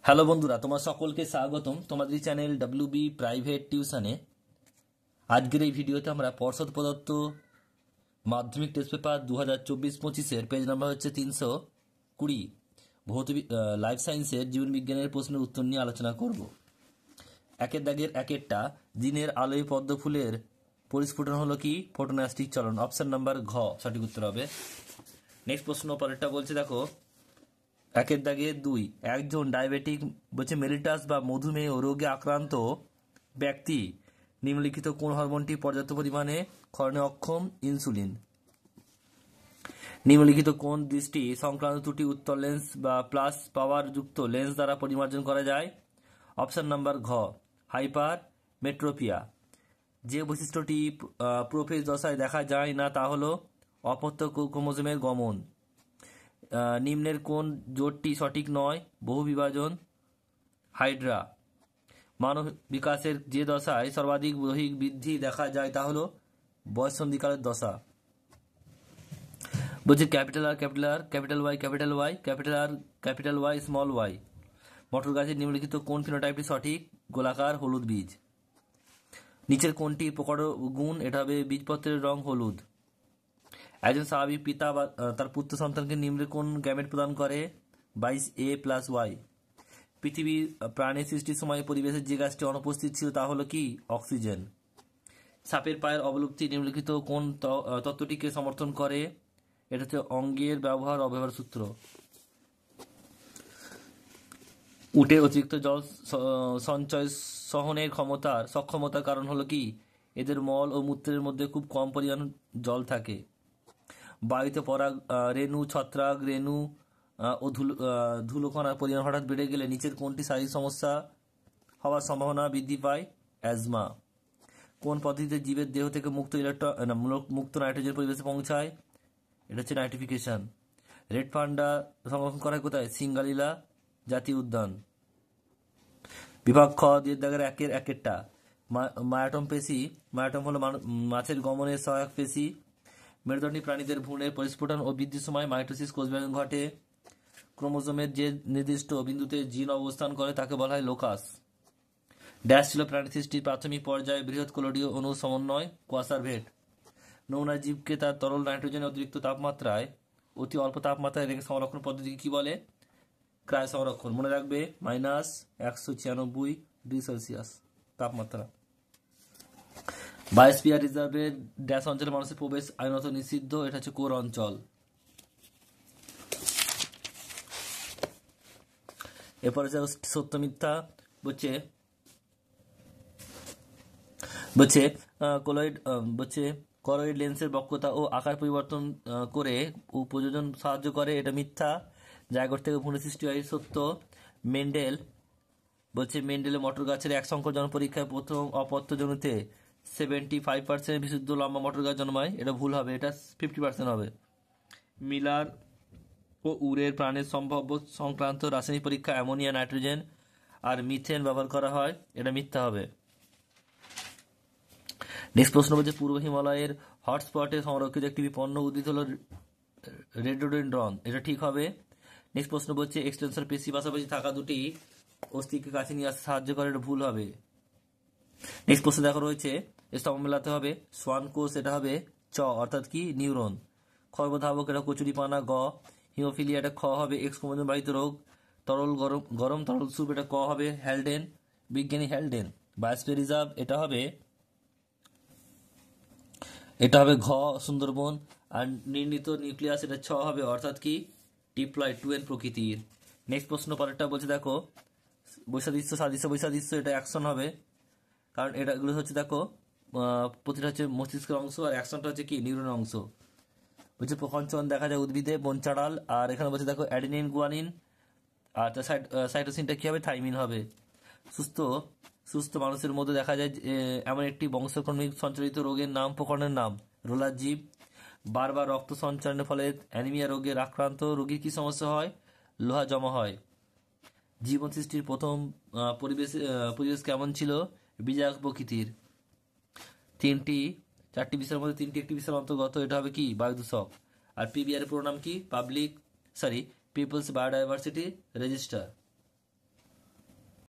Hello বন্ধুরা, তোমার সকলকে স্বাগতম তোমাদের চ্যানেল ডব্লিউবি প্রাইভেট টিউশনে। আজকের এই ভিডিওতে আমরা পর্ষদ প্রদত্ত মাধ্যমিক টেস্ট পেপার 2024-25 পেজ নাম্বার হচ্ছে 320 ভৌত লাইফ সায়েন্সের জীবন বিজ্ঞানের প্রশ্নের উত্তর নিয়ে আলোচনা করব। একের দাগের একেরটা, দিনের আলোয় পদ্ম ফুলের পরিস্ফুটন হলো কি? ফটোনাস্টিক চলন। অপশন নাম্বার ঘ সঠিক উত্তর হবে। নেক্সট প্রশ্ন পরেরটা বলছে, দেখো একের দাগে 2, একজন ডায়াবেটিক বলছে মেলিটাস বা মধুমেহ রোগে আক্রান্ত ব্যক্তি নিম্নলিখিত কোন হরমোনটি পর্যাপ্ত পরিমাণে ক্ষরণে অক্ষম? ইনসুলিন। নিম্নলিখিত কোন দৃষ্টি সংক্রান্ত ত্রুটি উত্তর লেন্স বা প্লাস পাওয়ার যুক্ত লেন্স দ্বারা পরিমার্জন করা যায়? অপশন নাম্বার ঘ হাইপার মেট্রোপিয়া। যে বৈশিষ্ট্যটি প্রোফেজ দশায় দেখা যায় না তা হলো অপত্য ক্রোমোজোমের গমন। নিম্নের কোন জোটটি সঠিক নয়? বহু বিভাজন। হাইড্রা। মানব বিকাশের যে দশায় সর্বাধিক দৈহিক বৃদ্ধি দেখা যায় তা হলো বয়ঃসন্ধিকালের দশা। বলছে capital R capital R, capital Y capital Y, capital R capital Y small Y. মটর গাছের নিম্নলিখিত কোন ফিনোটাইপটি সঠিক? গোলাকার হলুদ বীজ। নিচের কোনটি প্রকট গুণ? এটা হবে বীজপত্রের রং হলুদ। একজন স্বাভাবিক পিতা বা তার পুত্র সন্তানকে নিম্নের কোন গ্যামেট প্রদান করে? 22A+Y। পৃথিবীর প্রাণের সৃষ্টির সময় পরিবেশের যে গাছটি অনুপস্থিত ছিল তা হলো কি? অক্সিজেন। সাপের পায়ের অবলুপ্তি নিম্নলিখিত কোন তত্ত্বটিকে সমর্থন করে? এটা হচ্ছে অঙ্গের ব্যবহার অব্যবহার সূত্র। উটের অতিরিক্ত জল সঞ্চয় সহনের সক্ষমতার কারণ হলো কি? এদের মল ও মূত্রের মধ্যে খুব কম পরিমাণ জল থাকে। বায়ুতে পরাগ রেণু, ছত্রাক রেণু ও ধুলোকণার পরিমাণ হঠাৎ বেড়ে গেলে নিচের কোনটি শারীরিক সমস্যা হওয়ার সম্ভাবনা বৃদ্ধি পায়? অ্যাজমা। কোন পদ্ধতিতে জীবের দেহ থেকে মুক্ত নাইট্রোজেন পরিবেশে পৌঁছায়? এটা হচ্ছে নাইট্রিফিকেশন। রেড পান্ডা সংরক্ষণ করা কোথায়? সিঙ্গালিলা জাতীয় উদ্যান। বিভাগ খ, দুই দাগের একের একেরটা, মায়াটম পেশি। মায়াটম হলো মাছের গমনের সহায়ক পেশি। মেরুদণ্ডী প্রাণীদের ভ্রূণের পরিস্ফুটন ও বৃদ্ধির সময় মাইটোসিস কোষবিভাজন ঘটে। ক্রোমোজোমের যে নির্দিষ্ট বিন্দুতে জিন অবস্থান করে তাকে বলা হয় লোকাস। ড্যাশ ছিল প্রাণী সৃষ্টির প্রাথমিক পর্যায়ে বৃহৎ কোলডীয় অণু সমন্বয়? কোয়াসার ভেট। নমুনা জীবকে তার তরল নাইট্রোজেনের অতিরিক্ত তাপমাত্রায় অতি অল্প তাপমাত্রায় রেখে সংরক্ষণ পদ্ধতিকে কি বলে? ক্রায় সংরক্ষণ। মনে রাখবে -196°C তাপমাত্রা। বায়োস্ফিয়ার রিজার্ভের ড্যাশ অঞ্চলে মানুষের প্রবেশ আইনত নিষিদ্ধ? এটা হচ্ছে কোর অঞ্চল। এরপরে সত্য মিথ্যা বলছে করয়েড লেন্সের বক্রতা ও আকার পরিবর্তন করে প্রযোজন সাহায্য করে, এটা মিথ্যা। জায়গর থেকে ভ্রূণ সৃষ্টি হয়, সত্য। মেন্ডেলের মটর গাছের এক সংকর জন্ম পরীক্ষায় প্রথম অপত্য জমিতে 75% বিশুদ্ধ লম্বা মটর গাছ জন্মায়, এটা ভুল হবে, এটা 50% হবে। মিলার ও উরের প্রাণের সম্ভাব্য সংক্রান্ত রাসায়নিক পরীক্ষা অ্যামোনিয়া, নাইট্রোজেন আর মিথেন ব্যবহার করা হয়, এটা মিথ্যা হবে। নেক্সট প্রশ্ন বলছে পূর্ব হিমালয়ের হটস্পটে সংরক্ষিত একটি বিপন্ন উদ্ভিদ হলো রেডোডেন্ড্রন, এটা ঠিক হবে। নেক্সট প্রশ্ন বলছে এক্সটেনসর পেশি পাশাপাশি থাকা দুটি অস্থিকে কাছে নিয়ে আসতে সাহায্য করে, এটা ভুল হবে। নেক্সট প্রশ্ন দেখা রয়েছে স্তম্ভ মেলাতে হবে সোয়ান কোষ, এটা হবে চ অর্থাৎ কি? নিউরন। খর্বধাবক, এটা কচুরিপানা গ। হিমোফিলিয়া, এটা খ হবে এক্স ক্রোমোজোম বাহিত রোগ। গরম তরল স্যুপ, এটা ক হবে হ্যালডেন, বিজ্ঞানী হ্যালডেন। বায়োস্ফিয়ার রিজার্ভ, এটা হবে ঘ সুন্দরবন। আর নির্ণীত নিউক্লিয়াস, এটা ছ হবে অর্থাৎ কি? ডিপ্লয়েড 2N প্রকৃতির। নেক্সট প্রশ্ন পরেরটা বলছে, দেখো বৈসাদৃশ্য সাদৃশ্য বৈসাদৃশ্য, এটা অ্যাকশন হবে, কারণ এগুলো হচ্ছে দেখো প্রতিটা হচ্ছে মস্তিষ্কের অংশ আর অ্যাকশনটা হচ্ছে কি? নিউরনের অংশ। বলছে প্রকঞ্চন দেখা যায় উদ্ভিদে, বনচাড়াল। আর এখানে বলছে দেখো অ্যাডিনিন গুয়ানিন, আর সাইটোসিনটা কি হবে? থাইমিন হবে। সুস্থ মানুষের মধ্যে দেখা যায় এমন একটি বংশক্রমিক সঞ্চালিত রোগের নাম, প্রকরণের নাম রোলার জীব। বারবার রক্ত সঞ্চালনের ফলে অ্যানিমিয়া রোগের আক্রান্ত রোগীর কি সমস্যা হয়? লোহা জমা হয়। জীবন সৃষ্টির প্রথম পরিবেশ কেমন ছিল? বিজারক প্রকৃতির। চারটি বিষয়ের মধ্যে তিনটি একটি বিষয়ের অন্তর্গত, এটা হবে কি? বায়ু দূষক। আর পিবিআর এর পুরো নাম কি? People's biodiversity register.